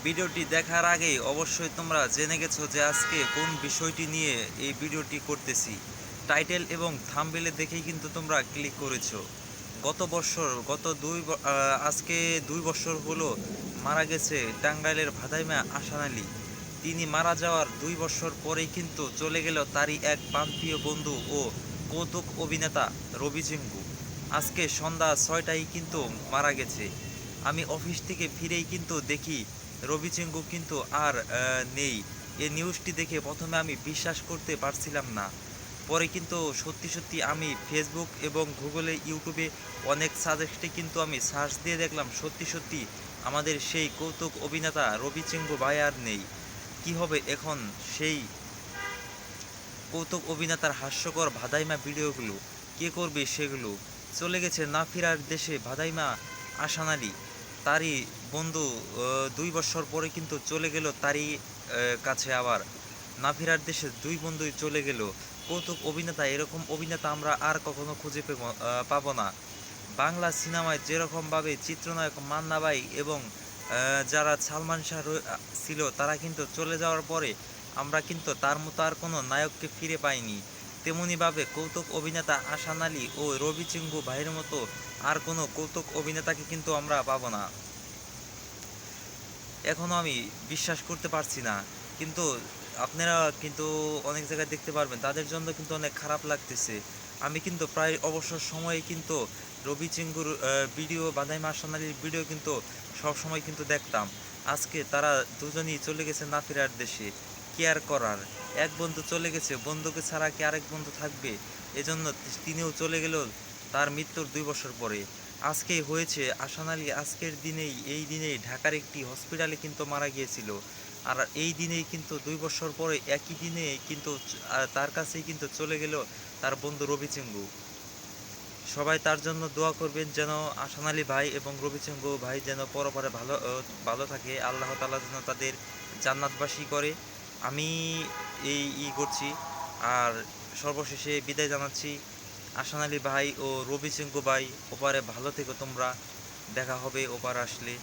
ভিডিওটি দেখার আগেই অবশ্যই তোমরা জেনে গেছো যে আজকে কোন বিষয়টি নিয়ে এই ভিডিওটি করতেছি। টাইটেল এবং থাম্বনেলে দেখেই কিন্তু তোমরা ক্লিক করেছো। আজকে 2 বছর হলো মারা গেছে টাঙ্গাইলের ভাদাইমা আশান আলী। তিনি মারা যাওয়ার 2 বছর পরেই কিন্তু চলে গেল তারই এক প্রাণপ্রিয় বন্ধু ও কৌতুক অভিনেতা রবি চিঙ্কু। আজকে সন্ধ্যা 6টায় কিন্তু মারা গেছে। আমি অফিস থেকে ফিরেই কিন্তু দেখি রবি চিঙ্কু কিন্তু আর নেই। এই নিউজটি দেখে প্রথমে আমি বিশ্বাস করতে পারছিলাম না। পরে কিন্তু সত্যি সত্যি আমি ফেসবুক এবং গুগলে ইউটিউবে অনেক সাজেস্টে কিন্তু আমি সার্চ দিয়ে দেখলাম সত্যি সত্যি আমাদের সেই কৌতুক অভিনেতা রবি চিঙ্কু ভাই আর নেই। কি হবে এখন সেই কৌতুক অভিনেতার হাস্যকর ভাদাইমা ভিডিওগুলো? কে করবে সেগুলো? চলে গেছে না ফেরার দেশে ভাদাইমা আশান আলী, তারই বন্ধু। 2 বছর পরে কিন্তু চলে গেল তারই কাছে আবার। না ফেরার দেশে দুই বন্ধুই চলে গেল। কৌতুক অভিনেতা, এরকম অভিনেতা আমরা আর কখনো খুঁজে পাবো না। বাংলা সিনেমায় যেরকমভাবে চিত্রনায়ক মান্না ভাই এবং যারা সালমান শাহ ছিল তারা কিন্তু চলে যাওয়ার পরে আমরা কিন্তু তার মতো আর কোনো নায়ককে ফিরে পাইনি। তেমনিভাবে কৌতুক অভিনেতা আশান আলী ও রবি চিঙ্কু ভাইয়ের মতো আর কোনো কৌতুক অভিনেতাকে কিন্তু আমরা পাবো না। এখনও আমি বিশ্বাস করতে পারছি না। কিন্তু আপনারা কিন্তু অনেক জায়গায় দেখতে পারবেন তাদের জন্য কিন্তু অনেক খারাপ লাগতেছে। আমি কিন্তু প্রায় অবসর সময়ে কিন্তু রবি চিঙ্গুর ভিডিও, বাদাইমা সোনালির ভিডিও কিন্তু সব সময় কিন্তু দেখতাম। আজকে তারা দুজনই চলে গেছে না ফেরার দেশে। কেয়ার করার, এক বন্ধু চলে গেছে, বন্ধুকে ছাড়া কি আরেক বন্ধু থাকবে? এজন্য তিনিও চলে গেল তার মৃত্যুর 2 বছর পরে। আজকেই হয়েছে আশান আলী আজকের দিনেই, এই দিনেই ঢাকার একটি হসপিটালে কিন্তু মারা গিয়েছিল। আর এই দিনেই কিন্তু 2 বছর পরে একই দিনে কিন্তু তার কাছেই কিন্তু চলে গেল তার বন্ধু রবি চিঙ্কু। সবাই তার জন্য দোয়া করবেন যেন আশান আলী ভাই এবং রবি চিঙ্কু ভাই যেন পরপরে ভালো থাকে, আল্লাহ তাআলা যেন তাদের জান্নাতবাসী করে। আমি করছি। আর সর্বশেষে বিদায় জানাচ্ছি। আশান আলী ভাই ও রবি চিঙ্কু ভাই, ওপারে ভালো থেকো তোমরা। দেখা হবে ওপার আসলে।